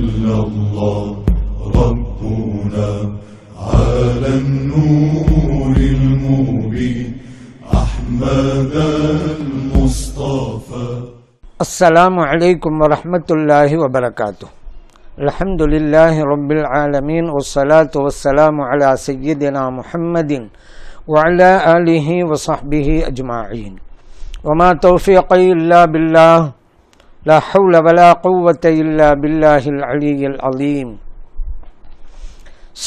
إلا الله ربنا على النور المبين أحمد المصطفى. السلام عليكم ورحمة الله وبركاته. الحمد لله رب العالمين والصلاة والسلام على سيدنا محمد وعلى آله وصحبه أجمعين. وما توفيقي إلا بالله لا حول ولا قوة إلا بالله العلي العظيم.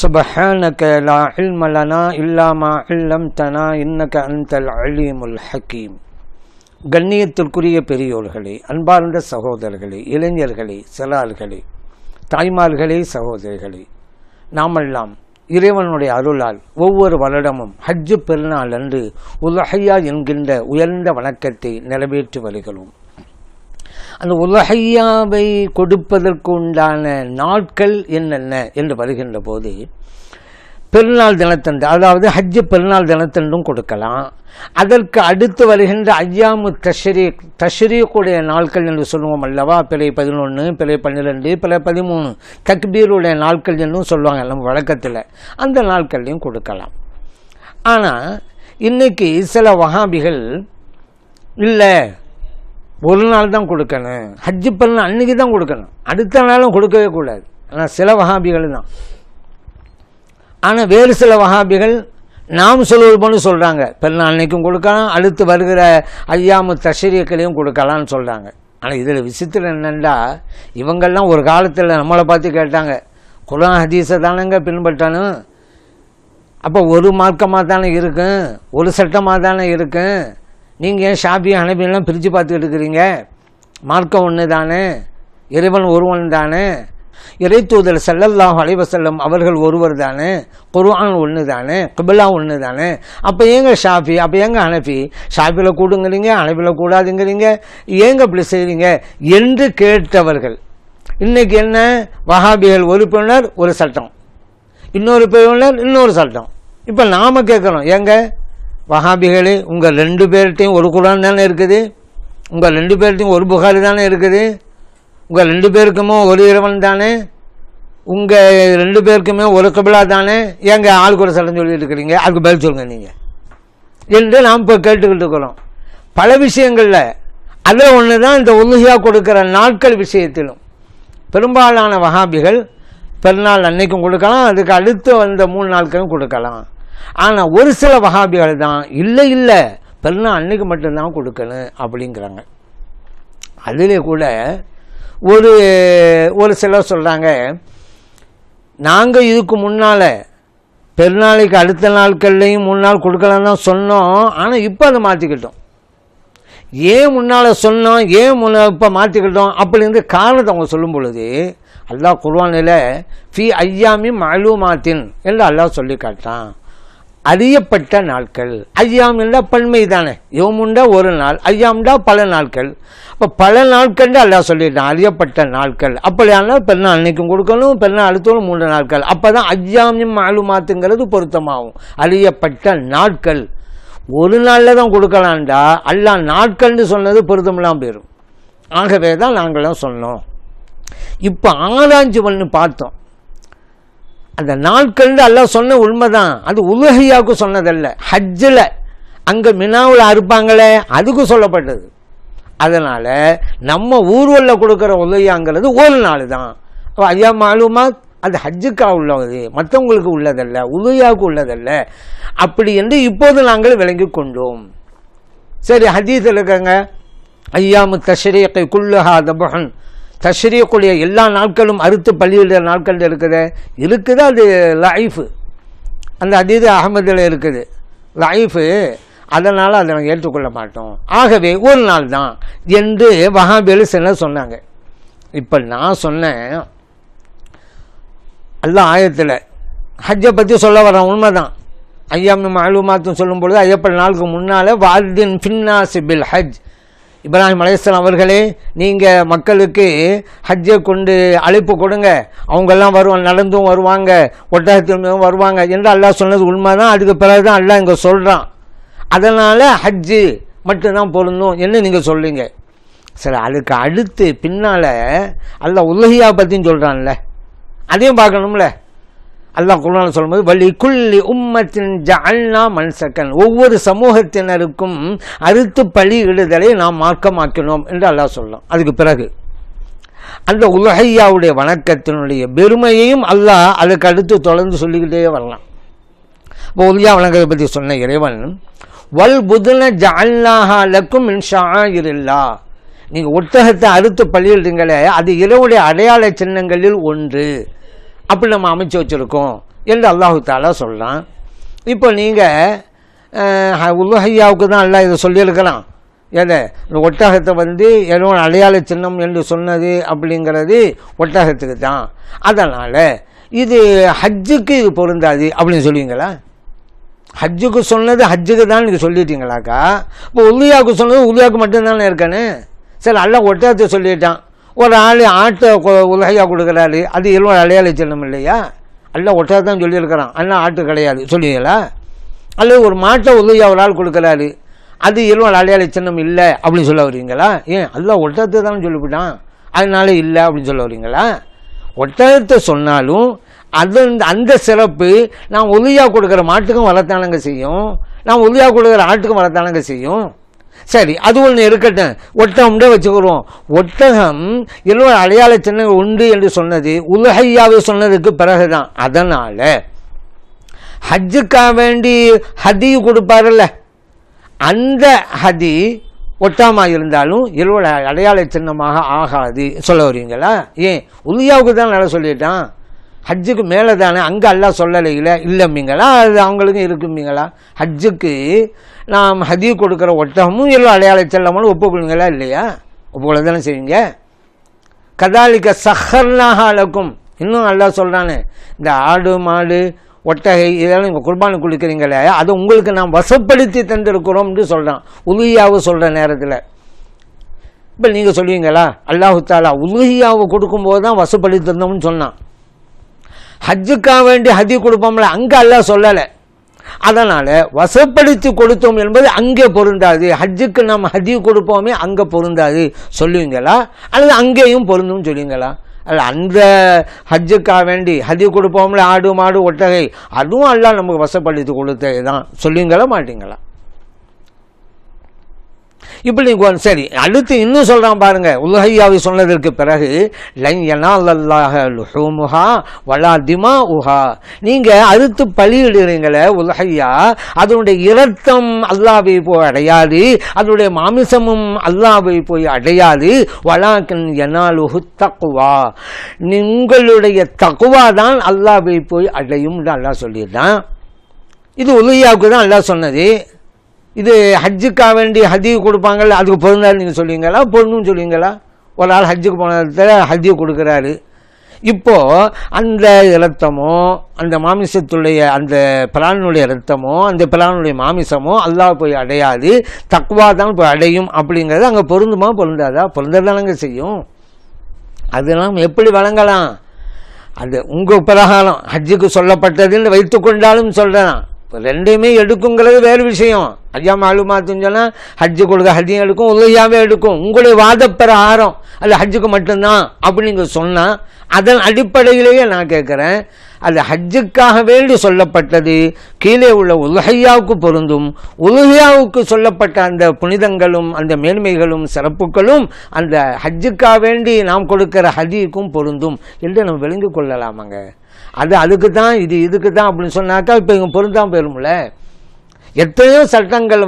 سبحانك لا علم لنا إلا ما علمتنا إنك أنت العليم الحكيم. கண்ணியத்திற்குரிய பெரியோர்களே, அன்பார்ந்த சகோதரர்களே, இளைஞர்களே, சிறார்களே, தாய்மார்களே, சகோதரிகளே, நாமெல்லாம் இறைவனுடைய அருளால் ஒவ்வொரு வருடமும் ஹஜ்ஜு பெருநாள் அன்று உலஹையா என்கின்ற உயர்ந்த வணக்கத்தை நிறைவேற்றி வருகிறோம். அந்த உலஹையாவை கொடுப்பதற்கு உண்டான நாட்கள் என்னென்ன என்று வருகின்ற போது, பெருநாள் தினத்தன்று, அதாவது ஹஜ்ஜு பெருநாள் தினத்தன்றும் கொடுக்கலாம். அதற்கு அடுத்து வருகின்ற ஐயாமு தஷ்ரீக்குடைய நாட்கள் என்று சொல்லுவோம் அல்லவா, பிறை 11, பிறை 12, பிறை 13 தக்பீருடைய நாட்கள் என்றும் சொல்லுவாங்க நம்ம வழக்கத்தில். அந்த நாட்கள்லையும் கொடுக்கலாம். ஆனால் இன்னைக்கு சில வஹாபிகள் இல்லை, ஒரு நாள் தான் கொடுக்கணும், ஹஜ்ஜு பெருநாள் அன்னைக்கு தான் கொடுக்கணும், அடுத்த நாளும் கொடுக்கவே கூடாது. ஆனால் சில வஹாபிகள் தான். ஆனால் வேறு சில வஹாபிகள் நாம் சொல்வது போல சொல்கிறாங்க, பெருநாள் அன்னைக்கும் கொடுக்கலாம், அடுத்து வருகிற ஐயாமு தஷ்ரீக்களையும் கொடுக்கலான்னு சொல்கிறாங்க. ஆனால் இதில் விசித்திரம் என்னென்னா, இவங்கெல்லாம் ஒரு காலத்தில் நம்மளை பார்த்து கேட்டாங்க, குர்ஆன் ஹதீஸை தானேங்க பின்பற்றணும், அப்போ ஒரு மார்க்கமாக தானே இருக்கும், ஒரு சட்டமாக தானே இருக்கும், நீங்கள் ஏன் ஷாஃபி ஹனபியெல்லாம் பிரித்து பார்த்துக்கிட்டு இருக்கிறீங்க? மார்க்கம் ஒன்று தானே, இறைவன் ஒருவன் தானே, இறை தூதர் ஸல்லல்லாஹு அலைஹி வஸல்லம் அவர்கள் ஒருவர் தானே, குர்ஆன் ஒன்று தானே, கிப்லா ஒன்று தானே, அப்போ ஏங்க ஷாஃபி, அப்போ ஏங்க ஹனஃபி, ஷாஃபியில் கூடுங்கிறீங்க, ஹனஃபியில் கூடாதுங்கிறீங்க, ஏங்க இப்படி செய்கிறீங்க என்று கேட்டவர்கள் இன்றைக்கி என்ன, வஹாபிகள் ஒரு பிரிவினர் ஒரு சட்டம், இன்னொரு பிரிவினர் இன்னொரு சட்டம். இப்போ நாம் கேட்குறோம், ஏங்க வஹாபிகளே, உங்கள் 2 பேர்கிட்டையும் ஒரு குர்ஆன் தானே இருக்குது, உங்கள் 2 பேர்கிட்டையும் ஒரு புகாரி தானே இருக்குது, உங்கள் 2 பேருக்குமே ஒரு இறைவன் தானே, உங்கள் 2 பேருக்குமே ஒரு கிப்லா தானே, ஏங்க ஆளுக்கு ஒரு சட்டம் சொல்லிட்டு இருக்கிறீங்க, அதுக்கு பதில் சொல்லுங்கள் நீங்கள் என்று நாம் இப்போ கேட்டுக்கிட்டு இருக்கிறோம். பல விஷயங்களில் அதில் ஒன்று தான் இந்த உலுஹியா கொடுக்குற நாட்கள் விஷயத்திலும். பெரும்பாலான வஹாபிகள் பெருநாள் அன்னைக்கும் கொடுக்கலாம், அதுக்கு அடுத்து வந்த 3 நாட்களும் கொடுக்கலாம். ஆனால் ஒரு சில வஹாபிகள் தான் இல்லை பெருநாள் அன்னைக்கு மட்டும்தான் கொடுக்கணும் அப்படிங்கிறாங்க. அதிலே கூட ஒரு சிலர் சொல்கிறாங்க, நாங்கள் இதுக்கு முன்னால் பெருநாளைக்கு அடுத்த நாட்கள்லையும் 3 நாள் கொடுக்கலாம் தான் சொன்னோம், ஆனால் இப்போ அதை மாற்றிக்கிட்டோம். ஏன் முன்னால் சொன்னோம், ஏன் இப்போ மாற்றிக்கிட்டோம் அப்படின்னு காரணத்தை அவங்க சொல்லும் பொழுது, அல்லாஹ் குர்ஆனில் ஃபி ஐயாமி மஅலூமாத்தின் என்று அல்லாஹ் சொல்லி காட்டான். அறியப்பட்ட நாட்கள். ஐயாம் என்றால் பன்மை தானே, யோமுண்டா ஒரு நாள், ஐயாம்டா பல நாட்கள். இப்போ பல நாட்கள் அல்லாஹ் சொல்லிட்டான், அறியப்பட்ட நாட்கள். அப்படியானால் பெருநாள் அன்னைக்கும் கொடுக்கணும், பெருநாள் அடுத்தோடு 3 நாட்கள். அப்போ தான் ஐயாமின் மாலுமாத்துங்கிறது பொருத்தமாகும். அறியப்பட்ட நாட்கள் ஒரு நாளில் தான் கொடுக்கலான்டா, அல்லாஹ் நாட்கள்னு சொன்னது பொருத்தமெல்லாம் போயிடும். ஆகவே தான் நாங்களும் சொன்னோம். இப்போ ஆராய்ச்சி பண்ணி பார்த்தோம், அந்த நாட்கள் அல்லாஹ் சொன்ன உண்மைதான், அது உலுஹியாவுக்கு சொன்னதல்ல, ஹஜ்ஜில் அங்கே மினாவில் அறுப்பாங்களே அதுக்கு சொல்லப்பட்டது. அதனால் நம்ம ஊர்வலில் கொடுக்குற உலுஹியாங்கிறது ஒரு நாள் தான். ஐயா மாலுமாத் அது ஹஜ்ஜுக்காக உள்ளது, மற்றவங்களுக்கு உள்ளதல்ல, உலுஹியாவுக்கு உள்ளதல்ல, அப்படி என்று இப்போது நாங்கள் விளங்கி கொண்டோம். சரி, ஹதீஸில் இருக்காங்க, ஐயாமு தஷ்ரீக்கை குல்லுஹா தபஹன், தஷ்ரீக்குடைய எல்லா நாட்களும் அறுத்து பள்ளியிடுற நாட்கள் இருக்குது, அது லைஃபு. அந்த ஹதீஸ் அஹ்மதில் இருக்குது, லைஃபு. அதனால் அதை நாங்கள் ஏற்றுக்கொள்ள மாட்டோம். ஆகவே ஒரு நாள் தான் என்று வஹாபிகள் சிலர் சொன்னாங்க. இப்போ நான் சொன்னேன், அல்லாஹ் ஆயத்தில் ஹஜ்ஜை பற்றி சொல்ல வர்றேன், உண்மைதான். ஐயாமி மஅலூமாத்தும் சொல்லும் பொழுது ஐயப்பன் நாளுக்கு முன்னால் வார்தின் ஃபின்னாசி பில் ஹஜ், இப்ராஹிம் அலைஹிஸ்ஸலாம் அவர்களே, நீங்கள் மக்களுக்கு ஹஜ்ஜை கொண்டு அழைப்பு கொடுங்க, அவங்கெல்லாம் வருவாங்க, நடந்தும் வருவாங்க, ஒட்டகத்திலும் வருவாங்க என்று அல்லாஹ் சொன்னது உண்மைதான். அதுக்கு பிறகு தான் அல்லாஹ் இங்கே சொல்கிறான், அதனால் ஹஜ்ஜு மட்டும்தான் பொருந்தும் என்ன நீங்கள் சொல்லுங்க. சரி, அதுக்கு அடுத்து பின்னால் அல்லாஹ் உலஹியா பற்றியும் சொல்கிறான்ல, அதையும் பார்க்கணும்ல. அல்லாஹ் குர்ஆன்ல சொல்லும்போது வலி குல்லி உம்மத்தின் ஜஅல்னா மன்சக்கன், ஒவ்வொரு சமூகத்தினருக்கும் அறுத்து பலி இடுதலை நாம் மார்க்கமாக்கினோம் என்று அல்லாஹ் சொல்லலாம். அதுக்கு பிறகு அந்த உலஹியாவுடைய வணக்கத்தினுடைய பெருமையையும் அல்லாஹ் அதுக்கு அடுத்து தொடர்ந்து சொல்லிக்கிட்டே வரலாம். இப்போ உலஹியா வணக்கத்தை பற்றி சொன்ன இறைவன் வல் புதுன ஜஅல்னாஹா லக்கும் மின் ஷஆயிரில்லாஹ், நீங்கள் ஒட்டகத்தை அறுத்து பலியிடுங்களே, அது இறைவனுடைய அடையாள சின்னங்களில் ஒன்று, அப்படி நம்ம அமைச்சு வச்சுருக்கோம் என்று அல்லாஹு தாலா சொல்லலாம். இப்போ நீங்கள் உலஹியாவுக்கு தான் அல்லாஹ் இதை சொல்லியிருக்கலாம். எதை? இந்த ஒட்டகத்தை இறைவன் அடையாள சின்னம் என்று சொன்னது அப்படிங்கிறது ஒட்டகத்துக்கு தான். அதனால் இது ஹஜ்ஜுக்கு இது பொருந்தாது அப்படின்னு சொல்லுவீங்களா? ஹஜ்ஜுக்கு சொன்னது ஹஜ்ஜுக்கு தான் நீங்கள் சொல்லிட்டீங்களாக்கா? இப்போ உலஹியாவுக்கு சொன்னது உலஹியாவுக்கு மட்டும்தானே இருக்கானே. சரி, எல்லாம் ஒட்டகத்தை சொல்லிட்டான். ஒரு ஆள் ஆட்டை உலஹியா கொடுக்குறாரு, அது இறைவன் அடையாள சின்னம் இல்லையா? எல்லாம் ஒட்டகத்தை தான் சொல்லியிருக்கிறான், எல்லாம் ஆட்டு கிடையாது சொல்லுவீங்களா? அல்லது ஒரு மாட்டை உலஹியா ஒரு ஆள் கொடுக்குறாரு, அது இறைவன் அடையாள சின்னம் இல்லை அப்படின்னு சொல்ல வரீங்களா? ஏன் எல்லாம் ஒட்டகத்தை தானே சொல்லிவிட்டான், அதனால இல்லை அப்படின்னு சொல்ல வரீங்களா? ஒட்டகத்தை சொன்னாலும் அது அந்த சிறப்பு நான் உலஹியா கொடுக்குற மாட்டுக்கும் வளர்த்தானங்க செய்யும், நான் உலஹியா கொடுக்குற ஆட்டுக்கும் வளர்த்தானங்க செய்யும். சரி, அது ஒன்று இருக்கட்டும், ஒட்டகம்டே வச்சுக்கிறோம். ஒட்டகம் இறைவன் அடையாள சின்னம் உண்டு என்று சொன்னது உலஹியாவை சொன்னதுக்கு பிறகுதான். அதனால் ஹஜ்ஜுக்காக வேண்டி ஹதி கொடுப்பார்ல, அந்த ஹதி ஒட்டகமாக இருந்தாலும் இறைவன் அடையாள சின்னமாக ஆகாது சொல்ல வரீங்களா? ஏன் உலஹியாவுக்கு தான் நல்லா சொல்லிட்டான், ஹஜ்ஜுக்கு மேலே தானே, அங்கே அல்லாஹ் சொல்லலைங்களே இல்லைம்பீங்களா? அது அவங்களுக்கும் இருக்கும்பீங்களா? ஹஜ்ஜுக்கு நாம் ஹதி கொடுக்குற ஒட்டகமும் எல்லாம் அடையாள செல்லாமலும் ஒப்புக்கொள்ளுங்களா இல்லையா? ஒப்புக்கொள்ள தானே செய்வீங்க. கதாலிக்க சஹர்னாஹா லக்கும், இன்னும் அல்லாஹ் சொல்கிறானே, இந்த ஆடு மாடு ஒட்டகை இதெல்லாம் நீங்கள் குர்பானி கொடுக்குறீங்களே, அதை உங்களுக்கு நாம் வசப்படுத்தி தந்திருக்கிறோம்னு சொல்கிறான் உலஹியாவை சொல்கிற நேரத்தில். இப்போ நீங்கள் சொல்லுவீங்களா அல்லாஹு தாலா உலஹியாவை கொடுக்கும்போது தான் வசப்படுத்தி தந்தோம்னு சொன்னான், ஹஜ்ஜுக்காக வேண்டி ஹதி கொடுப்போம்ல அங்கே அல்லாஹ் சொல்லலை. அதனால் வசப்படுத்தி கொடுத்தோம் என்பது அங்கே பொருந்தாது, ஹஜ்ஜுக்கு நம்ம ஹதி கொடுப்போமே அங்கே பொருந்தாது சொல்லுவீங்களா? அல்லது அங்கேயும் பொருந்தும் சொல்லுவீங்களா? அல்ல, அந்த ஹஜ்ஜுக்காக வேண்டி ஹதி கொடுப்போம்ல ஆடு மாடு ஒட்டகை, அதுவும் அல்லாஹ் நமக்கு வசப்படுத்தி கொடுத்தது தான் சொல்லுவீங்களா மாட்டீங்களா? இப்படி சரி, அடுத்து இன்னும் சொல்கிறான் பாருங்க. உலஹியாவை சொன்னதற்கு பிறகு லன் யனாலல்லாஹ லுஹூமுஹா வலா திமாஉஹா, நீங்கள் அறுத்து பலியிடுறீங்களே உலஹியா, அதனுடைய இரத்தம் அல்லாஹ்வை போய் அடையாது, அதனுடைய மாமிசமும் அல்லாஹ்வை போய் அடையாது. வலாக்கின் யனாலுஹு தக்வா, உங்களுடைய தக்வா தான் அல்லாஹ்வை போய் அடையும் அல்லாஹ் சொல்லியிருந்தான். இது உலஹியாவுக்கு தான் அல்லாஹ் சொன்னது. இது ஹஜ்ஜுக்காக வேண்டி ஹதி கொடுப்பாங்கள்ல, அதுக்கு பொருந்தாரு நீங்கள் சொல்லுவீங்களா? பொருந்தும் சொல்லுவீங்களா? ஒரு ஆள் ஹஜ்ஜுக்கு போனதில் ஹதியை கொடுக்குறாரு, இப்போது அந்த இரத்தமோ அந்த மாமிசத்துடைய அந்த பிராணுடைய இரத்தமோ அந்த பிராணுடைய மாமிசமோ அல்லாஹ் போய் அடையாது, தக்வா தான் போய் அடையும் அப்படிங்கிறது அங்கே பொருந்துமா பொருந்தாதா? பொருந்ததானங்க செய்யும். அதெல்லாம் எப்படி வழங்கலாம்? அது உங்கள் பிரகாரம் ஹஜ்ஜுக்கு சொல்லப்பட்டதுன்னு வைத்து கொண்டாலும் சொல்கிறேன். இப்போ ரெண்டையுமே எடுக்குங்கிறது வேறு விஷயம். ஐயா மாலுமாத்துன்னு சொன்னால் ஹஜ்ஜு கொடுக்க ஹஜ்ஜையும் எடுக்கும் உலஹியாவே எடுக்கும். உங்களுடைய வாத பிரகாரம் அது ஹஜ்ஜுக்கு மட்டும்தான் அப்படி நீங்கள் சொன்னால் அதன் அடிப்படையிலேயே நான் கேட்குறேன், அது ஹஜ்ஜுக்காக வேண்டி சொல்லப்பட்டது கீழே உள்ள உலஹியாவுக்கு பொருந்தும், உலஹியாவுக்கு சொல்லப்பட்ட அந்த புனிதங்களும் அந்த மேன்மைகளும் சிறப்புகளும் அந்த ஹஜ்ஜுக்காக வேண்டி நாம் கொடுக்கிற ஹதிக்கும் பொருந்தும் என்று நம்ம விளங்கி கொள்ளலாமாங்க. அது அதுக்கு தான் இது இதுக்கு தான் அப்படின்னு சொன்னாக்கா இப்போ இங்கே பொருந்தாமல் போயிரும்ல. எத்தனையோ சட்டங்கள்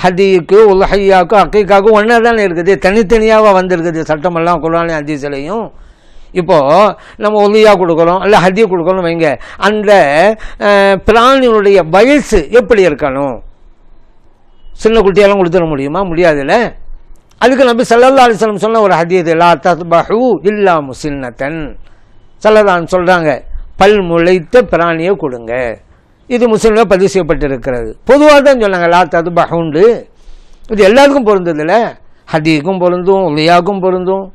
ஹதிக்கு உலஹியாவுக்கும் அக்கைக்காவுக்கும் ஒன்றா தானே இருக்குது, தனித்தனியாக வந்திருக்குது சட்டமெல்லாம் குர்ஆன் ஹதீஸ்லையும். இப்போது நம்ம உலஹியா கொடுக்குறோம் இல்லை ஹதி கொடுக்கணும் வைங்க, அந்த பிராணியினுடைய வயசு எப்படி இருக்கணும்? சின்ன குட்டியெல்லாம் கொடுத்துட முடியுமா? முடியாதுல்ல. அதுக்கு நபி ஸல்லல்லாஹு அலைஹி வஸல்லம் சொன்ன ஒரு ஹதீஸ், லா தஸ்பஹு இல்லா முஸின்னத்தன், ஸல்லல்லாஹு சொல்கிறாங்க பல் முளைத்த பிராணியை கொடுங்க. இது முஸ்லிமில் பதிவு செய்யப்பட்டிருக்கிறது. பொதுவாக தான் சொன்னாங்க லா ததுபஹுண்டு. இது எல்லாருக்கும் பொருந்ததில்ல, ஹதிக்கும் பொருந்தும் உலஹியாவுக்கும் பொருந்தும்.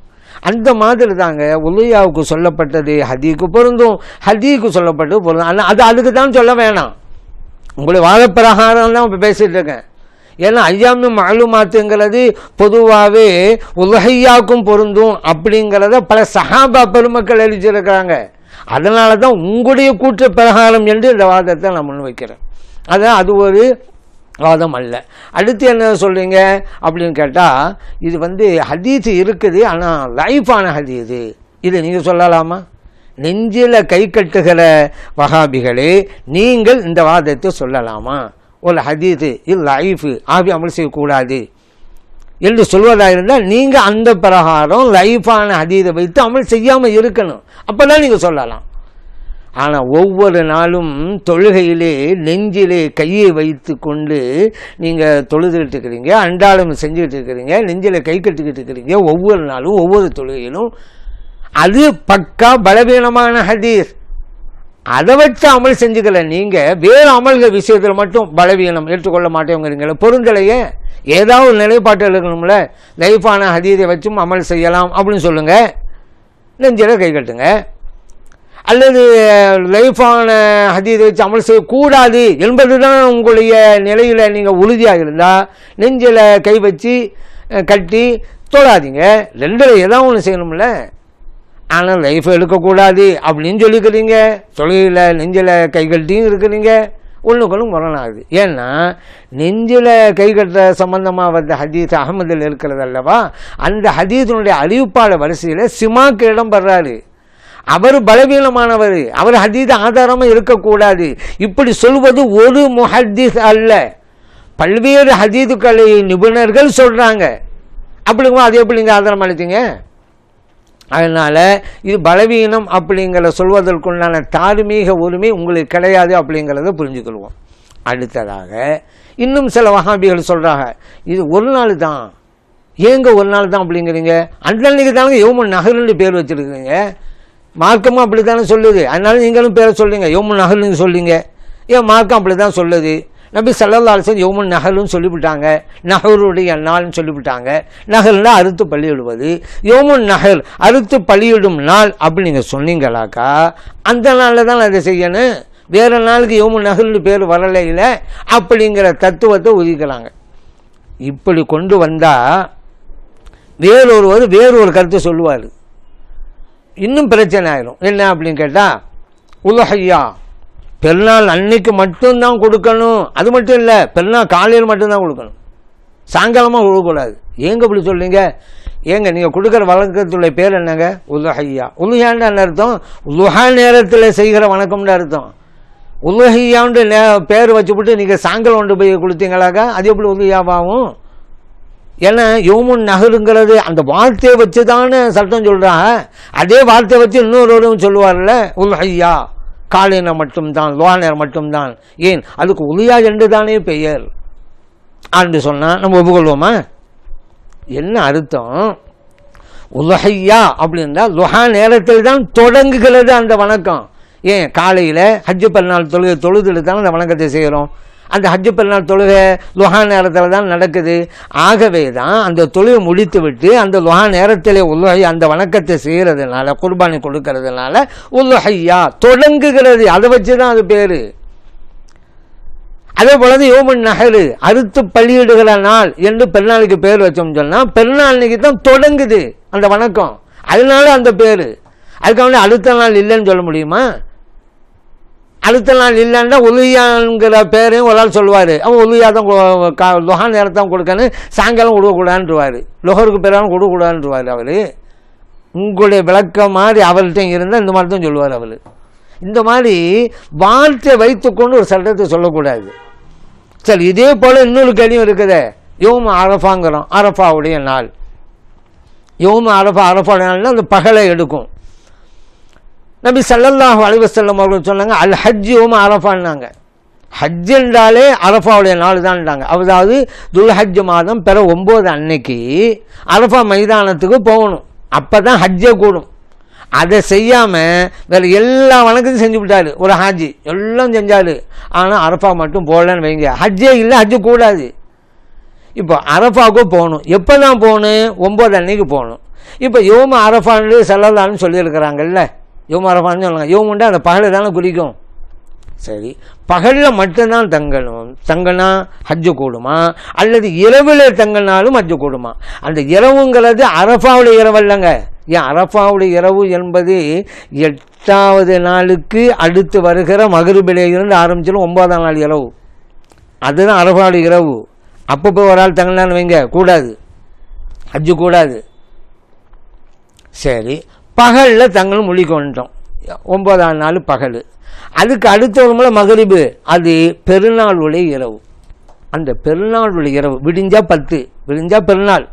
அந்த மாதிரி தாங்க உலஹியாவுக்கு சொல்லப்பட்டது ஹதிக்கு பொருந்தும், ஹதிக்கு சொல்லப்பட்டது பொருந்தும். ஆனால் அது அதுக்கு தான் சொல்ல வேணாம், உங்களுடைய வாத பிரகாரம் தான் இப்போ பேசிகிட்டு இருக்கேன். ஏன்னா ஐயாமி மாலுமாத்துங்கிறது பொதுவாகவே உலஹையாக்கும் பொருந்தும் அப்படிங்கிறத பல சஹாபா பெருமக்கள் எழுதியிருக்கிறாங்க. அதனால தான் உங்களுடைய கூற்று பிரகாரம் என்று இந்த வாதத்தை நான் முன்வைக்கிறேன். அதான் அது ஒரு வாதம் அல்ல. அடுத்து என்ன சொல்கிறீங்க அப்படின்னு கேட்டால், இது ஹதீஸ் இருக்குது, ஆனால் லைஃபான ஹதீஸு, இது நீங்கள் சொல்லலாமா? நெஞ்சில் கை கட்டுகிற வஹாபிகளே, நீங்கள் இந்த வாதத்தை சொல்லலாமா? ஒரு ஹதீஸு இது லைஃபு, ஆபி அமல் செய்யக்கூடாது என்று சொல்வதாக இருந்தால் நீங்கள் அந்த பிரகாரம் லைஃபான ஹதீஸை வைத்து அமல் செய்யாமல் இருக்கணும். அப்போ தான் நீங்கள் சொல்லலாம். ஆனால் ஒவ்வொரு நாளும் தொழுகையிலே நெஞ்சிலே கையை வைத்து கொண்டு நீங்கள் தொழுதுகிட்டு இருக்கிறீங்க, அன்றாடம் செஞ்சுக்கிட்டு இருக்கிறீங்க, நெஞ்சில் கை கட்டிக்கிட்டு இருக்கிறீங்க ஒவ்வொரு நாளும் ஒவ்வொரு தொழுகையிலும், அது பக்கா பலவீனமான ஹதீஸ். அதை வச்சு அமல் செஞ்சுக்கல. நீங்கள் வேறு அமல்கள் விஷயத்தில் மட்டும் பலவீனம் ஏற்றுக்கொள்ள மாட்டேங்கிறீங்களே, பொருந்தலையே. ஏதாவது ஒரு நிலைப்பாட்டில் இருக்கணும்ல. லைஃபான ஹதீஸை வச்சும் அமல் செய்யலாம் அப்படின்னு சொல்லுங்கள், நெஞ்சில் கை கட்டுங்க. அல்லது லைஃபான ஹதீஸை வச்சு அமல் செய்யக்கூடாது என்பது தான் உங்களுடைய நிலையில் நீங்கள் உறுதியாக இருந்தால் நெஞ்சில் கை வச்சு கட்டி தொழாதீங்க. ரெண்டில் ஏதாவது ஒன்று செய்யணும்ல. ஆனால் லைஃப் எடுக்கக்கூடாது அப்படின்னு சொல்லிக்கிறீங்க, தொழிலில் நெஞ்சில் கை கட்டியும் இருக்கிறீங்க, ஒன்றுக்கொன்று முரணாகுது. ஏன்னா நெஞ்சில் கை கட்டுற சம்பந்தமாக வந்த ஹதீஸ் அகமதில் இருக்கிறது அல்லவா, அந்த ஹதீஸினுடைய அறிவிப்பாளர் வரிசையில் சிமாக்கு இடம் பெறாரு. அவர் பலவீனமானவர், அவர் ஹதீஸ் ஆதாரமாக இருக்கக்கூடாது. இப்படி சொல்வது ஒரு முஹத்தீஸ் அல்ல, பல்வேறு ஹதீதுக்களை நிபுணர்கள் சொல்கிறாங்க. அப்படிங்கும்போது அது எப்படி நீங்கள் ஆதாரம் அளித்தீங்க? அதனால் இது பலவீனம் அப்படிங்கிற சொல்வதற்குண்டான தார்மீக உரிமை உங்களுக்கு கிடையாது அப்படிங்கிறத புரிஞ்சுக்கொள்வோம். அடுத்ததாக இன்னும் சில வஹாபிகள் சொல்கிறாங்க, இது ஒரு நாள் தான். ஏங்க ஒரு நாள் தான் அப்படிங்கிறீங்க? அன்றைக்கு தானே யௌமுன் நஹர்னு பேர் வச்சுருக்கீங்க. மார்க்கமும் அப்படி தானே சொல்லுது, அதனால நீங்களும் பேரை சொல்லுங்க, யௌமுன் நஹர்னு சொல்லுங்க. ஏன் மார்க்கம் அப்படி தான் சொல்லுது. நபி ஸல்லல்லாஹு அலைஹி வஸல்லம் யௌமுன் நஹர்னு சொல்லிவிட்டாங்க, நஹருடைய நாள்னு சொல்லிவிட்டாங்க. நஹர்னா அறுத்து பலியிடுவது, யௌமுன் நஹர் அறுத்து பலியிடும் நாள் அப்படி நீங்கள் சொன்னீங்களாக்கா அந்த நாளில் தான் அதை செய்யணும். வேறு நாளுக்கு யௌமுன் நஹர்னு பேர் வரலையில அப்படிங்கிற தத்துவத்தை ஒதுக்கிறாங்க. இப்படி கொண்டு வந்தால் வேறொருவர் வேறொரு கருத்தை சொல்லுவார், இன்னும் பிரச்சனை ஆயிடும். என்ன அப்படின்னு கேட்டால், உலஹையா பெருநாள் அன்னைக்கு மட்டும்தான் கொடுக்கணும், அது மட்டும் இல்லை பெருநாள் காலையில் மட்டும்தான் கொடுக்கணும், சாயங்காலமாக கொடுக்கக்கூடாது. ஏங்க இப்படி சொல்றீங்க? ஏங்க நீங்கள் கொடுக்குற வழக்கத்துடைய பேர் என்னங்க? உலஹையா. உலுஹான்னு என்ன அர்த்தம்? உலுஹா நேரத்தில் செய்கிற வணக்கம்னு அர்த்தம். உலுஹையான்னு பேர் வச்சுவிட்டு நீங்கள் சாயங்காலம் கொண்டு போய் கொடுத்தீங்களாக்கா அது எப்படி உலுஹியாவாகும்? ஏன்னா யௌமுன் நஹருங்கிறது அந்த வார்த்தையை வச்சு தானே சட்டம் சொல்கிறாங்க. அதே வார்த்தையை வச்சு இன்னொருவரும் சொல்லுவார்ல, உல்ஹையா காலையில மட்டும்தான், லோஹா மட்டும்தான். ஏன் அதுக்கு உலியா என்று தானே பெயர் அப்படின்னு சொன்னால் நம்ம ஒப்புக்கொள்வோமா? என்ன அர்த்தம்? உல்ஹையா அப்படின்னா லோஹா நேரத்தில் தான் தொடங்குகிறது அந்த வணக்கம். ஏன் காலையில் ஹஜ்ஜு பெருநாள் தொழுதுல தான் அந்த வணக்கத்தை செய்கிறோம். அந்த ஹஜ்ஜு பெருநாள் தொழுகை லுஹா நேரத்தில் தான் நடக்குது. ஆகவே தான் அந்த தொழுகை முடித்து விட்டு அந்த லுஹா நேரத்தில் உல்லுஹை அந்த வணக்கத்தை செய்கிறதுனால, குர்பானி கொடுக்கறதுனால உல்லுஹையா தொடங்குகிறது. அதை வச்சு தான் அது பேர். அதே போலது யௌமுன் நஹர் அறுத்து பலியிடுகிற நாள் என்று பெருநாளுக்கு பேர் வச்சோம்னு சொன்னால் பெருநாள் அன்னைக்கு தான் தொடங்குது அந்த வணக்கம், அதனால அந்த பேர். அதுக்காக அடுத்த நாள் இல்லைன்னு சொல்ல முடியுமா? அடுத்த நாள் இல்லைன்னா உலுயாங்கிற பேரையும் ஒரு ஆள் சொல்லுவார், அவன் உலுயா தான் லொஹா நேரத்தை தான் கொடுக்கணும், சாயங்காலம் கொடுக்கக்கூடாதுன்றவார், லொஹருக்கு பேராலும் கொடுக்கக்கூடாதுன்றவார். அவர் உங்களுடைய விளக்கம் மாதிரி அவர்கிட்ட இருந்தால் இந்த மாதிரி தான் சொல்லுவார். அவர் இந்த மாதிரி வார்த்தை வைத்துக்கொண்டு ஒரு சட்டத்தை சொல்லக்கூடாது. சரி, இதே போல் இன்னொரு கேள்வியும் இருக்குது. யௌம அரஃபாங்கிறோம், அரஃபாவுடைய நாள். யௌம அரஃபாவுடைய நாள்னா அந்த பகலை எடுக்கும். நபி ஸல்லல்லாஹு அலைஹி வஸல்லம் அவர்கள் சொன்னாங்க, அல் ஹஜ் யௌம அரஃபான்னாங்க. ஹஜ் என்றாலே அரஃபாவுடைய நாள் தான்ட்டாங்க. அதாவது துல்ஹஜ் மாதம் பிற 9 அன்னைக்கு அரஃபா மைதானத்துக்கு போகணும், அப்போ தான் ஹஜ்ஜே கூடும். அதை செய்யாமல் வேறு எல்லா வணக்கத்தையும் செஞ்சு விட்டாரு ஒரு ஹாஜி, எல்லாம் செஞ்சார். ஆனால் அரஃபா மட்டும் போகலன்னு வைங்க, ஹஜ்ஜே இல்லை, ஹஜ்ஜு கூடாது. இப்போ அரஃபாவுக்கு போகணும், எப்போ தான் போகணும்? 9 அன்னைக்கு போகணும். இப்போ யௌம அரஃபான்னு ஸல்லல்லாஹு சொல்லியிருக்கிறாங்கல்ல, யௌம அரஃபான்னு சொல்லுவாங்க. யௌமுண்டா அந்த பகலை தானே குறிக்கும். சரி, பகலில் மட்டும்தான் தங்கணும். தங்கினா ஹஜ்ஜு கூடுமா, அல்லது இரவில் தங்கினாலும் ஹஜ்ஜு கூடுமா? அந்த இரவுங்கிறது அரஃபாவுடைய இரவு இல்லைங்க. ஏன் அரஃபாவுடைய இரவு என்பது 8வது நாளுக்கு அடுத்து வருகிற மகரிபிலே இருந்து ஆரம்பிச்சிடும் 9ஆம் நாள் இரவு. அதுதான் அரஃபாவுடைய இரவு. அப்போ போய் ஒரு ஆள் தங்கினான்னு வைங்க, கூடாது, ஹஜ்ஜு கூடாது. சரி, பகலில் தங்கணும் முழிக்க வந்துட்டோம், 9ஆம் நாள் பகல். அதுக்கு அடுத்த ஒரு முறை மகரிபு, அது பெருநாளுடைய இரவு. அந்த பெருநாளுடைய இரவு விடிஞ்சா 10, விடிஞ்சா பெருநாள்.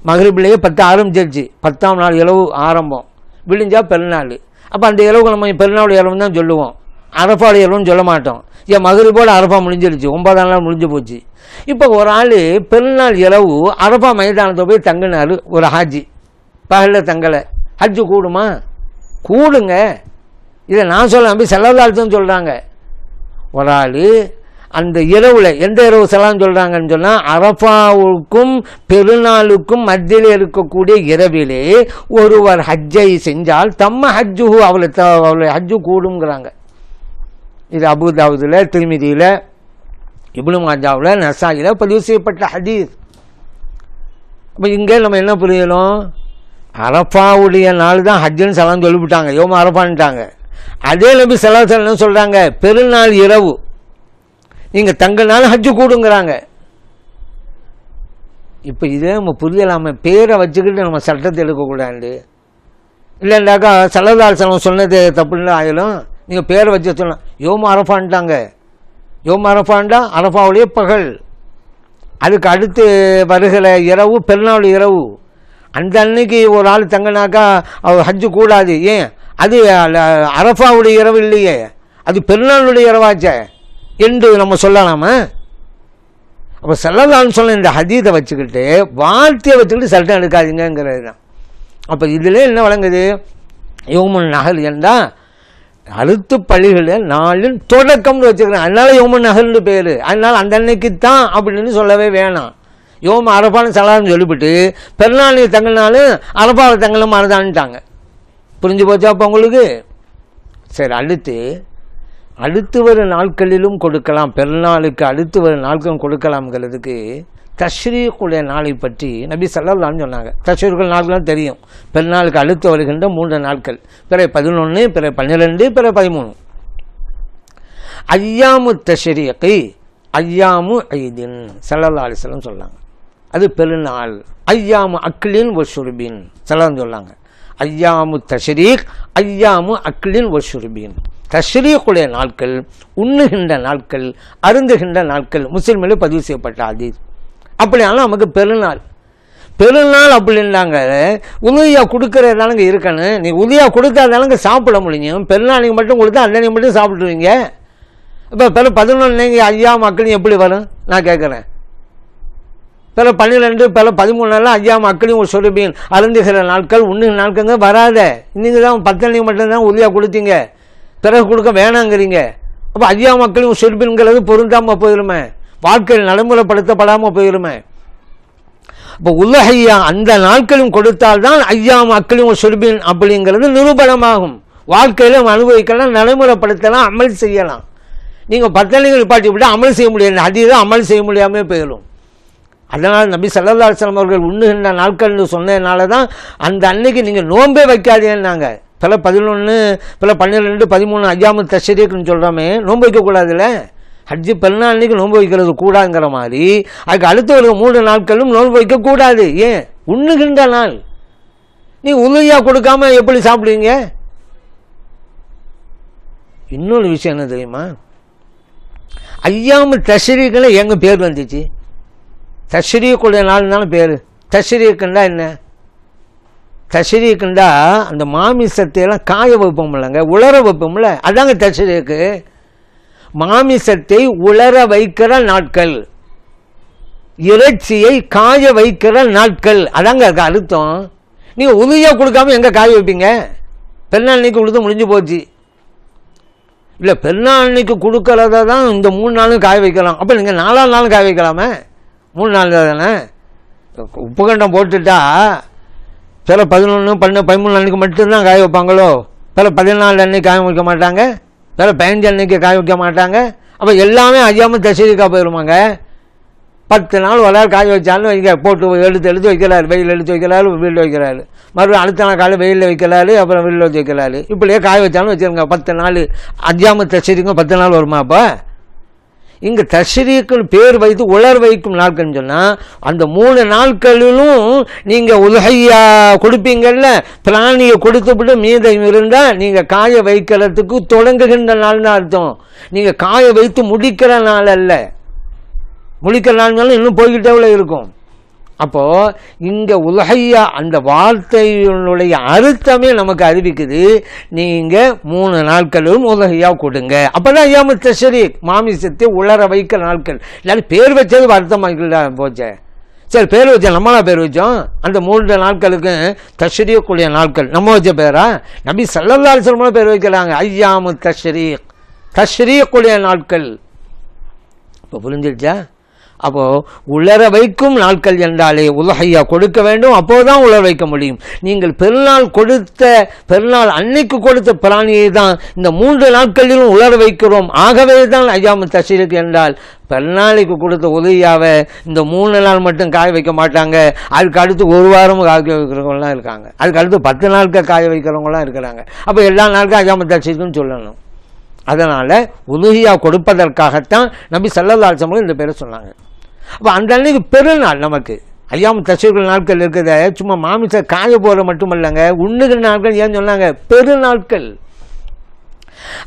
மகரிபிலேயே 10 ஆரம்பிச்சிருச்சு, 10ஆம் நாள் இரவு ஆரம்பம், விடிஞ்சா பெருநாள். அப்போ அந்த இரவுக்கு நம்ம பெருநாளுடைய இரவுன்னு தான் சொல்லுவோம், அரஃபாவுடைய இரவுன்னு சொல்ல மாட்டோம். ஏன் மகரிபோடு அரஃபா முடிஞ்சிருச்சு, 9ஆம் நாள் முடிஞ்சு போச்சு. இப்போ ஒரு ஆள் பெருநாள் இரவு அரஃபா மைதானத்தை போய் தங்கினார், ஒரு ஹாஜி பகலில் தங்கலை, ஹஜ்ஜு கூடுமா? கூடுங்க. இதை நான் சொல்ல நம்பி செல்லதாழ்த்துன்னு சொல்கிறாங்க. ஒரு ஆள் அந்த இரவில் எந்த இரவு செல்லான்னு சொல்கிறாங்கன்னு சொன்னால், அரஃபாவுக்கும் பெருநாளுக்கும் மத்தியில் இருக்கக்கூடிய இரவிலே ஒருவர் ஹஜ்ஜை செஞ்சால் தம்ம ஹஜ்ஜு, அவளை ஹஜ்ஜு கூடுங்கிறாங்க. இது அபூதாவுதில், திர்மிதியில், இப்னு மாஜாவில், நசாயில் பதிவு செய்யப்பட்ட ஹதீஸ். அப்போ இங்கே நம்ம என்ன புரியணும்? அரஃபாவுடைய நாள் தான் ஹஜ்ஜுன்னு சலாம் சொல்லிவிட்டாங்க, யோம அரஃபான்ட்டாங்க. அதே நபி ஸல்லல்லாஹு அலைஹி வஸல்லம் சொல்கிறாங்க, பெருநாள் இரவு நீங்கள் தங்கினாலும் ஹஜ்ஜு கூடுங்கிறாங்க. இப்போ இதே நம்ம புரியலாமல் பேரை வச்சுக்கிட்டு நம்ம சட்டத்தை எடுக்கக்கூடாது. இல்லைண்டாக்கா ஸல்லல்லாஹு அலைஹி வஸல்லம் சொன்னது தப்புன்னு ஆயிடும். நீங்கள் பேரை வச்சு சொல்லலாம், யோம அரஃபான்ட்டாங்க. யோம அரஃபான்டா அரஃபாவுடைய பகல், அதுக்கு அடுத்து வருகிற இரவு பெருநாள் இரவு. அந்த அன்னைக்கு ஒரு ஆள் தங்கினாக்கா அவர் ஹஜ்ஜு கூடாது. ஏன்? அது அரஃபாவுடைய இரவு இல்லையே, அது பெருநாளுடைய இரவாச்சே என்று நம்ம சொல்லலாமா? அப்போ ஸல்லல்லாஹு சொன்ன இந்த ஹதீஸை வச்சுக்கிட்டு வார்த்தையை வச்சுக்கிட்டு சட்டம் எடுக்காதீங்கிறது தான். அப்போ இதில் என்ன வழங்குது? யௌமுன் நஹர் என்றால் அழுத்து பள்ளிகளில் நாளின் தொடக்கம்னு வச்சுக்கிறேன், அதனால யௌமுன் நஹர்னு பேர். அதனால் அந்த அன்னைக்கு தான் அப்படின்னு சொல்லவே வேணாம். யோம அரஃபான்னு சலான்னு சொல்லிவிட்டு பெருநாள் தங்கினாலும் அரஃபாவில் தங்கலும் மறதான்ட்டாங்க. புரிஞ்சு போச்சா அப்போ உங்களுக்கு? சரி, அடுத்து வரும் நாட்களிலும் கொடுக்கலாம், பெருநாளுக்கு அடுத்து வரும் நாட்களும் கொடுக்கலாம்ங்கிறதுக்கு தஷ்ரீக்குடைய நாளை பற்றி நபி ஸல்லல்லாஹு அலைஹி சொன்னாங்க. தஷ்ரீக்குடைய நாட்கள் தெரியும், பெருநாளுக்கு அடுத்து வருகின்ற 3 நாட்கள், பிற 11, பிற 12, பிற 13. ஐயாமு தஷ்ரீகி ஐயாமு ஐதின் ஸல்லல்லாஹு அலைஹி வஸல்லம் சொன்னாங்க, அது பெருநாள். ஐயாமு அக்லின் வஷுர்பின் ஸல்லல்லாஹு சொன்னாங்க. ஐயாமு தஷ்ரீக் ஐயாமு அக்லின் வஷுர்பின். தஷ்ரீக்குடைய நாட்கள் உண்ணுகின்ற நாட்கள், அருந்துகின்ற நாட்கள். முஸ்லிமில் பதிவு செய்யப்பட்ட ஹதீஸ். அப்படியாலும் நமக்கு பெருநாள் அப்படின்னாங்க. உதவியா கொடுக்கறதானங்க இருக்கணும். நீ உதவியா கொடுத்தாதானங்க சாப்பிட முடியும். பெருநாளைக்கு மட்டும் கொடுத்தா அன்னைக்கு மட்டும் சாப்பிட்டுருவீங்க. இப்போ பிற 11 ஐயா மக்களையும் எப்படி வரும் நான் கேட்குறேன். பிற 12, பிற 13 ஐயா மக்களையும் ஒரு சொருபின் அருந்துகிற நாட்கள், உண்ணுகிற நாட்கள்ங்க வராத. நீங்கள் தான் 10 மட்டும்தான் உதவியா கொடுத்தீங்க, பிறகு கொடுக்க வேணாங்கிறீங்க. அப்போ ஐயா மக்களையும் சொருபின்கிறது பொருந்தாமல் போயிருமே, வாழ்க்கையில் நடைமுறைப்படுத்தப்படாமல் போயிருமே. இப்போ உலகையா அந்த நாட்களும் கொடுத்தால்தான் ஐயா மக்களையும் சொருபின் அப்படிங்கிறது நிரூபணமாகும். வாழ்க்கையில் அனுபவிக்கலாம், நடைமுறைப்படுத்தலாம், அமல் செய்யலாம். நீங்கள் 10 நிப்பாட்டி விட்டு அமல் செய்ய முடியாது, அதிகம் அமல் செய்ய முடியாமல் போயிடும். அதனால் நபி ஸல்லல்லாஹு அலைஹி வஸல்லம் அவர்கள் உண்ணுகின்ற நாட்கள்னு சொன்னதுனால தான் அந்த அன்னைக்கு நீங்கள் நோன்பே வைக்காதீங்கன்னாங்க. பிற 11, பிற 12, 13 ஐயாமு தஷ்ரீக்னு சொல்கிறோமே, நோன்பு வைக்கக்கூடாதுல்ல. ஹஜ்ஜு பெருநாள் அன்னைக்கு நோன்பு வைக்கிறது கூடாங்கிற மாதிரி அதுக்கு அடுத்து ஒரு 3 நாட்களும் நோன்பு வைக்கக்கூடாது. ஏன்? உண்ணுகின்ற நாள். நீ உதவியாக கொடுக்காம எப்படி சாப்பிடுவீங்க? இன்னொரு விஷயம் என்ன தெரியுமா? ஐயாமு தஷ்ரீக்கில் எங்கே பேர் வந்துச்சு? தஷ்ரீக்குடைய நாள்னாலும் பேர். தஷ்ரீக்குண்டா என்ன? தஷ்ரீக்குண்டா அந்த மாமிசத்தையெல்லாம் காய வைப்போம் இல்லைங்க, உலர வைப்போம்ல, அதாங்க தஷ்ரீக்கு. மாமிசத்தை உலர வைக்கிற நாட்கள், இறைச்சியை காய வைக்கிற நாட்கள், அதாங்க அர்த்தம். நீங்கள் உதவியாக கொடுக்காம எங்கே காய வைப்பீங்க? பெருநாள் அன்னைக்கு கொடுத்து முடிஞ்சு போச்சு. இல்லை, பெருநாள் அன்னைக்கு கொடுக்கறத தான் இந்த 3 நாளும் காய வைக்கலாம். அப்போ நீங்கள் 4ஆம் நாளும் காய வைக்கலாமே, 3 நாள் தானே. உப்பு கண்டம் போட்டுட்டா பிற 11, 12, 13 அன்னைக்கு மட்டும்தான் காய வைப்பாங்களோ? பிற 14 அன்னைக்கு காய வைக்க மாட்டாங்க. வேறு 15 அன்னைக்கு காய வைக்க மாட்டாங்க. அப்போ எல்லாமே ஐயாம தஷ்ரீக்காக போயிடுமாங்க. 10 நாள் வர காய வச்சாலும் வைக்க போட்டு எடுத்து வைக்கிறாரு, வெயில் எடுத்து வைக்கிறாரு, வீட்டில் வைக்கிறாரு, மறுபடியும் அடுத்த நாள் காலை வெயிலில் வைக்கிறாரு, அப்புறம் வீட்டில் வச்சு வைக்கிறாரு. இப்படியே காய வச்சாலும் வச்சுருங்க. 10 நாள் ஐயாம தஷ்ரீக்கும் 10 நாள் வருமா? அப்போ இங்கே தஷ்ரீக்குன்னு பேர் வைத்து உலர் வைக்கும் நாட்கள்னு சொன்னால் அந்த 3 நாட்களிலும் நீங்கள் உலகையா கொடுப்பீங்கள்ல, பிராணியை கொடுத்துவிட்டு மீதம் இருந்தால் நீங்கள் காய வைக்கிறதுக்கு தொடங்குகின்ற நாள்னு அர்த்தம். நீங்கள் காய வைத்து முடிக்கிற நாள் அல்ல. முடிக்கிற நாள்னாலும் இன்னும் போய்கிட்டே இருக்கும். அப்போது இங்கே உலகையா அந்த வார்த்தையினுடைய அர்த்தமே நமக்கு அறிவிக்குது. நீங்கள் 3 நாட்களும் உலகையா கொடுங்க. அப்போ தான் ஐயாம தஷ்ரீக், மாமிசத்தை உலர வைக்க நாட்கள். இல்லாட்டி பேர் வச்சது அர்த்தமாக்கல போச்சே. சரி, பேர் வச்சோம், நம்மளா பேர் வச்சோம். அந்த 3 நாட்களுக்கு தஷ்ரீக்குடைய நாட்கள் நம்ம வச்ச பேரா? நபி ஸல்லல்லாஹு அலைஹி வஸல்லம் பேர் வைக்கிறாங்க, ஐயாமு தஷ்ரீக், தஷ்ரீக்குடைய நாட்கள். இப்போ புரிஞ்சிருச்சா? அப்போது உலர வைக்கும் நாட்கள் என்றாலே உலகையா கொடுக்க வேண்டும். அப்போதுதான் உலர வைக்க முடியும். நீங்கள் பெருநாள் அன்னைக்கு கொடுத்த பிராணியை தான் இந்த 3 நாட்களிலும் உலர வைக்கிறோம். ஆகவே தான் ஐயாமு தஷ்ரீக் என்றால் பெருநாளைக்கு கொடுத்த உதவியாவை இந்த 3 நாள் மட்டும் காய வைக்க மாட்டாங்க. அதுக்கு அடுத்து 1 வாரம் காய வைக்கிறவங்களாம் இருக்காங்க. அதுக்கு அடுத்து 10 நாட்கள் காய வைக்கிறவங்களாம் இருக்கிறாங்க. அப்போ எல்லா நாளுக்கும் ஐயாமு தஷ்ரீக்னு சொல்லணும். அதனால் உலுஹியா கொடுப்பதற்காகத்தான் நபி ஸல்லல்லாஹு அலைஹி வஸல்லம் இந்த பேரை சொன்னாங்க. அப்போ அந்த அன்னைக்கு பெருநாள் நமக்கு ஐயாமு தஷ்ரீக்குல் நாட்கள் இருக்குத, சும்மா மாமிச காய போகிற மட்டுமல்லங்க, உண்ணுகிற நாட்கள். ஏன்னு சொன்னாங்க? பெருநாட்கள்.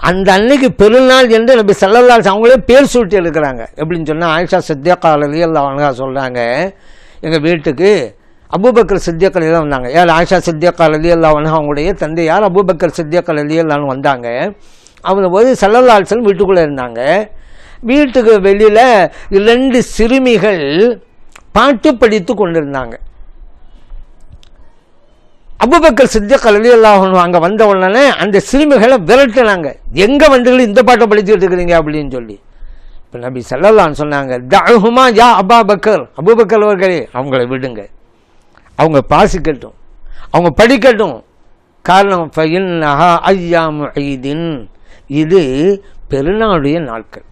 அந்த அன்னைக்கு பெருநாள் என்று நபி ஸல்லல்லாஹு அலைஹி வஸல்லம் அவங்களே பேர் சூட்டி இருக்கிறாங்க. எப்படின்னு சொன்னால் ஆயிஷா சித்திகா ரலியல்லாஹு அன்ஹா சொல்கிறாங்க, எங்கள் வீட்டுக்கு அபூபக்கர் சித்திக் ரலியல்லாஹு வந்தாங்க. யார்? ஆயிஷா சித்திகா ரலியல்லாஹு அன்ஹா அவங்களுடைய தந்தையார் அபூபக்கர் சித்திக் ரலியல்லாஹு அன்ஹு வந்தாங்க. அவங்க போது ஸல்லல்லாஹு அலைஹி வஸல்லம் வீட்டுக்குள்ளே இருந்தாங்க. வீட்டுக்கு வெளியில் 2 சிறுமிகள் பாட்டு படித்து கொண்டிருந்தாங்க. அபூபக்கர் சித்திக் ரலியல்லாஹு அன்ஹு அங்கே வந்த உடனே அந்த சிறுமிகளை விரட்டினாங்க. எங்கே வந்துகள் இந்த பாட்டை படிச்சுட்டு இருக்கிறீங்க அப்படின்னு சொல்லி. இப்போ நபி ஸல்லல்லாஹு அலைஹி வஸல்லம் சொன்னாங்க, தஅஹுமா யா அபூபக்கர், அபூபக்கர் அவர்களே அவங்களை விடுங்க, அவங்க பாசிக்கட்டும், அவங்க படிக்கட்டும். காரணம் ஃபஇன்னஹா அய்யாமு ஈதின், இது பெருநாளுடைய நாட்கள்.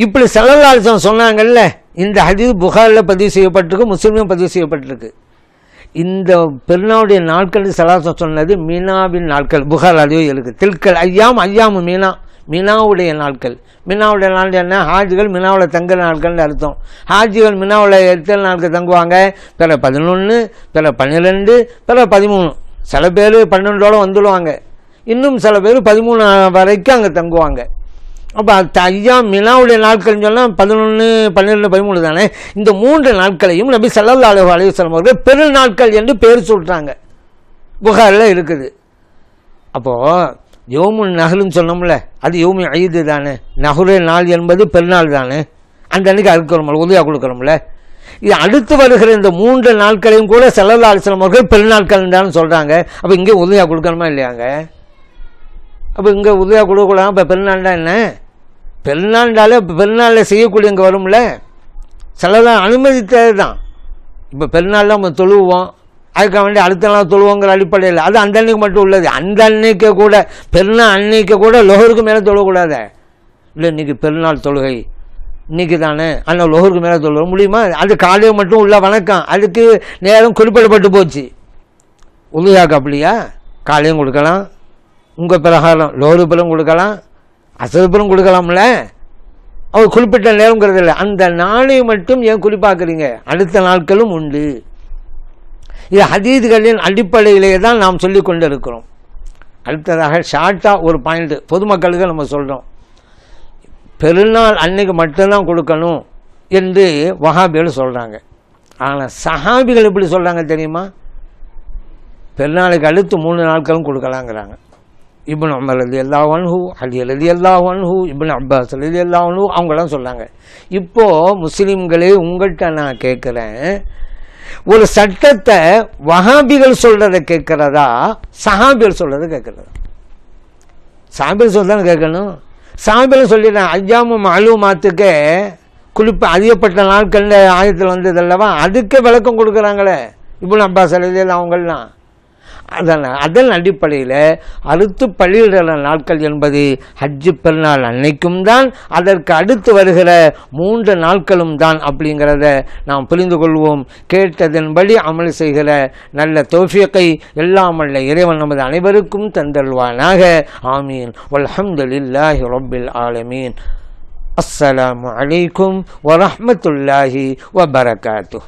இப்படி ஸல்லல்லாஹு அலைஹி வஸல்லம் சொன்னாங்கல்ல. இந்த ஹதீஸ் புகாரில் பதிவு செய்யப்பட்டிருக்கு, முஸ்லிமிலும் பதிவு செய்யப்பட்டிருக்கு. இந்த பெருநாளுடைய நாட்கள் ஸல்லல்லாஹு அலைஹி வஸல்லம் சொன்னது மீனாவின் நாட்கள். புகார் அதுவே இருக்குது. தில்கல் ஐயாம், ஐயாமு மீனா, மினாவுடைய நாட்கள். மினாவுடைய நாள் என்ன? ஹாஜிகள் மினாவில் தங்குற நாட்கள்னு அர்த்தம். ஹாஜிகள் மினாவில் எத்தனை நாட்கள் தங்குவாங்க? பிற 11, பிற 12, பிற 13. சில பேர் 12ஓடு வந்துடுவாங்க, இன்னும் சில பேர் 13 வரைக்கும் அங்கே தங்குவாங்க. அப்போ ஐயா மினாவுடைய நாட்கள்னு சொன்னால் 11, 12, 13 தானே. இந்த 3 நாட்களையும் நபி ஸல்லல்லாஹு அலைஹி வஸல்லம் அவர்கள் பெருநாட்கள் என்று பேர் சொல்கிறாங்க. புகாரில் இருக்குது. அப்போது யோமுன் நஹ்லுன்னு சொன்னோம்ல, அது யோமு ஈது தானே. நஹ்ரு நாள் என்பது பெருநாள் தானே. அந்த அன்றைக்கி அறுக்கிறோம்ல, உதவியாக கொடுக்குறோம்ல. இது அடுத்து வருகிற இந்த 3 நாட்களையும் கூட ஸல்லல்லாஹு அலைஹி வஸல்லம் அவர்கள் பெருநாட்கள் தான் சொல்கிறாங்க. அப்போ இங்கே உதவியாக கொடுக்கணுமா இல்லையாங்க? அப்போ இங்கே உதவியாக கொடுக்கலாம். இப்போ பெருநாள்னா என்ன? பெருநாள்னாலே இப்போ பெருநாளில் செய்யக்கூடிய இங்கே வரும்ல, ஸல்லல்லாஹு அனுமதித்தது தான். இப்போ பெருநாளில் நம்ம தொழுவோம், அதுக்காக வேண்டி அடுத்த நாள் தொழுவோங்கிற அடிப்படையில் அது அந்த அன்னைக்கு மட்டும் உள்ளது. அந்த அன்னைக்கு கூட பெருநாள் அன்னைக்கு கூட லொஹருக்கு மேலே தொழக்கூடாது. இல்லை இன்றைக்கி பெருநாள் தொழுகை இன்றைக்கி தானே, ஆனால் லொஹருக்கு மேலே தொழுக முடியுமா? அது காலையில் மட்டும் உள்ள வணக்கம், அதுக்கு நேரம் குறிப்பிடப்பட்டு போச்சு. உதவியாக்கு அப்படியா? காலையும் கொடுக்கலாம், உங்கள் பிரகாரம் லோஹரு பிறம் கொடுக்கலாம், அசது பிறம் கொடுக்கலாம்ல. அவர் குறிப்பிட்ட நேரங்கிறது இல்லை. அந்த நாளை மட்டும் ஏன் குறிப்பாக்குறீங்க? அடுத்த நாட்களும் உண்டு. இது ஹதீஸ்களின் அடிப்படையிலே தான் நாம் சொல்லி கொண்டு இருக்கிறோம். அடுத்ததாக ஷார்ட்டாக ஒரு பாயிண்ட் பொதுமக்களுக்கு நம்ம சொல்கிறோம். பெருநாள் அன்னைக்கு மட்டும்தான் கொடுக்கணும் என்று வஹாபிகள் சொல்கிறாங்க. ஆனால் சஹாபிகள் எப்படி சொல்கிறாங்க தெரியுமா? பெருநாளுக்கு அடுத்து 3 நாட்களும் கொடுக்கலாங்கிறாங்க. இப்னு உமர் ரலியல்லாஹு அன்ஹு, அலி ரலியல்லாஹு அன்ஹு, இப்னு அப்பாஸ் ரலியல்லாஹு அன்ஹு அவங்களாம் சொல்கிறாங்க. இப்போது முஸ்லீம்களே உங்கள்கிட்ட நான் கேட்குறேன், ஒரு சட்டத்தை வஹாபிகள் சொல்கிறத கேட்குறதா, சஹாபிகள் சொல்கிறத கேட்குறதா? சஹாபிகள் சொல்கிறதானே கேட்கணும். சஹாபிகள் சொல்லிடுறேன், ஐயாமு மஅலூமாத்துக்கு குறிப்பு அதிகப்பட்ட நாட்கள் ஆயத்தில் வந்தது அல்லவா, அதுக்கே விளக்கம் கொடுக்குறாங்களே இப்னு அப்பாஸ் ரலியல்லாஹு அவங்களாம். அதன் அடிப்படையில் அடுத்து பள்ளியிடுற நாட்கள் என்பது ஹஜ்ஜு பெருநாள் அன்னைக்கும் தான், அதற்கு அடுத்து வருகிற 3 நாட்களும் தான் அப்படிங்கிறத நாம் புரிந்து கொள்வோம். கேட்டதன்படி அமல் செய்கிற நல்ல தௌஃபீக்கை எல்லாம் வல்ல இறைவன் நமது அனைவருக்கும் தந்தல்வானாக. ஆமீன். வல்ஹம்துலில்லாஹி ரப்பில் ஆலமீன். அஸ்ஸலாமு அலைக்கும் வரஹ்மத்துல்லாஹி வபரகாத்துஹு.